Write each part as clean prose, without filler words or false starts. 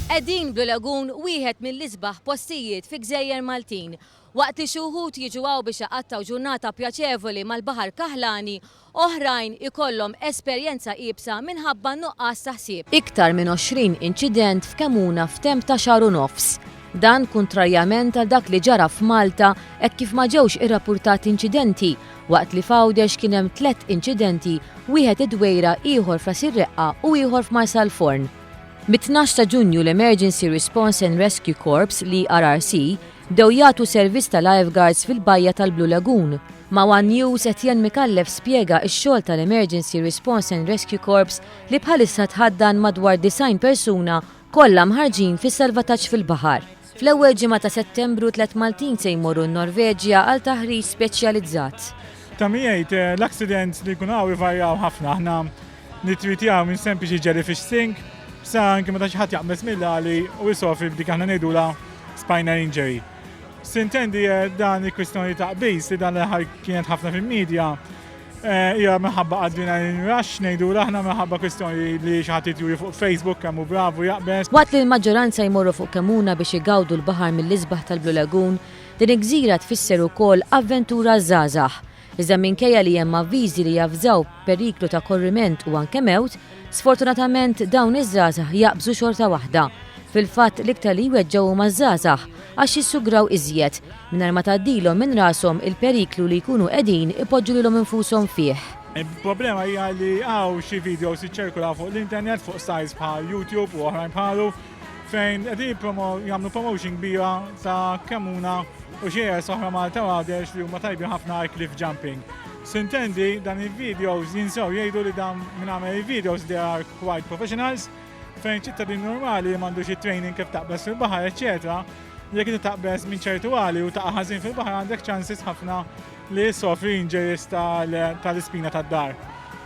Qegħdin Blue Lagoon wieħed mill-isbaħ postijiet fi Gżejjer Maltin. Waqt li xi wħud jiġu hawn biex jaqattaw ġurnata pjaċevoli mal-Baħar Kaħlani, oħrajn ikollhom esperjenza qiebsa minħabba nuqqas ta' ħsieb. Iktar minn 20 inċident f'Kemuna f'temp ta' xahar u nofs. Dan kontrarjament għal dak li ġara f'Malta hekk kif ma ġewx irrappurtati inċidenti, waqt li f'Għawdex kien hemm 3 inċidenti, wieħed id-Dwejra, ieħor f'Rasirreqqa u ieħor f'Marsalforn. Mit-12 ta' Ġunju l-Emergency Response and Rescue Corps li RRC bdew jagħtu servizz ta' lifeguards fil-bajja tal-Blue Lagoon. Ma' One News Etienne Mikallef spjega x-xogħol tal-Emergency Response and Rescue Corps li bħalissa tħaddan madwar 90 persuna kollha mħarġin fis-salvataġġ fil-baħar. Fl-ewwel ġimgħa ta' Settembru 3 Maltin se jmorru n-Norveġja għal taħriġ speċjalizzat. Ta' miegħid l-accidents li jkunu hawn ivarjaw ħafna, aħna nittwitjaw minn sempliċi jellyfish sink sa anke meta xi ħadd jaqbes mill-għali u jsofri b'dik aħna ngħidula spinal injury. Sintendi dan il-kwistjoni ta' qbiż li dan l-aħħar kienet ħafna fil-medja hija minħabba qadwina nrax ngħidula aħna minħabba kwistjoni li xi ħadd juri fuq Facebook kemm hu bravu jaqbes. Waqt li l-maġġoranza jmorru fuq Kemuna biex igawdu l-baħar mill-isbaħ tal-Blue Lagoon, din il-gżira tfisser ukoll avventura żgħażagħ. Iżda minkejja li hemm avviżi li jafżaw periklu ta' korriment u anke mewt, sfortunatament dawn iż-żgħażagħ jaqbżu xorta waħda. Fil-fatt l-iktar li jweġġgħu huma żgħażagħ għax jissugraw iżjed mingħajr ma tgħaddilhom minn rashom il-periklu li jkunu qegħdin ipoġġu lilhom infushom fih. Il-problema hija li hawn xi videos jiċċirkulaw fuq l-internet fuq sites bħal YouTube u oħrajn bħalu fejn qegħdin jagħmlu promotion kbira ta' Kemuna u xejn soħra Malta u Għawdex li huma tajbin ħafna cliff jumping. Sintendi dan il-videos jinsew jgħidu li dan minn għamel il-videos they are quite professionals fejn ċittadin normali m'għandux it-training kif taqbes fil-baħar, eċetera. Jekk inti taqbes minn ċertu għali u taqa' ħażin fil-baħar għandek chances ħafna li sofri injuries tal-ispina tad-dar.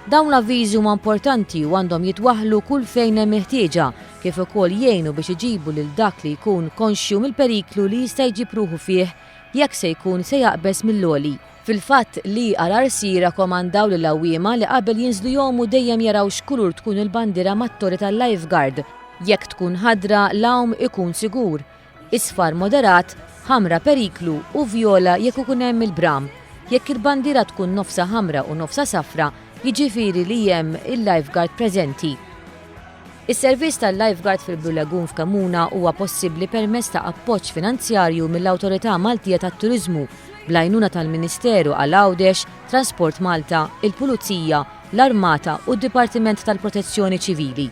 Dawn l-avviżi huma importanti u għandhom jitwaħħlu kull fejn hemm meħtieġa kif ukoll jgħinu biex iġibu lil dak li jkun konxju mill-periklu li jista' jġib ruħu fih jekk se jkun se jaqbes mill-għoli. Fil-fatt li RRC rakkomandaw lil awwiema li qabel jinżlu jomu dejjem jaraw x'kulur tkun il-bandiera mat-tori tal-lifeguard. Jekk tkun ħadra l-awm ikun sigur. Isfar moderat, ħamra periklu u vjola jekk ikun hemm il-bram. Jekk il-bandiera tkun nofsa ħamra u nofsa safra, jiġifieri li hemm il-lifeguard preżenti. Is-servizz tal-lifeguard fil-Blue Lagoon f'Kemuna huwa possibbli permezz ta' appoġġ finanzjarju mill-Awtorità Maltija tat-Turiżmu bl-għajnuna tal-Ministeru għal Għawdex, Transport Malta, il-Pulizija, l-Armata u d-Dipartiment tal-Protezzjoni Ċivili.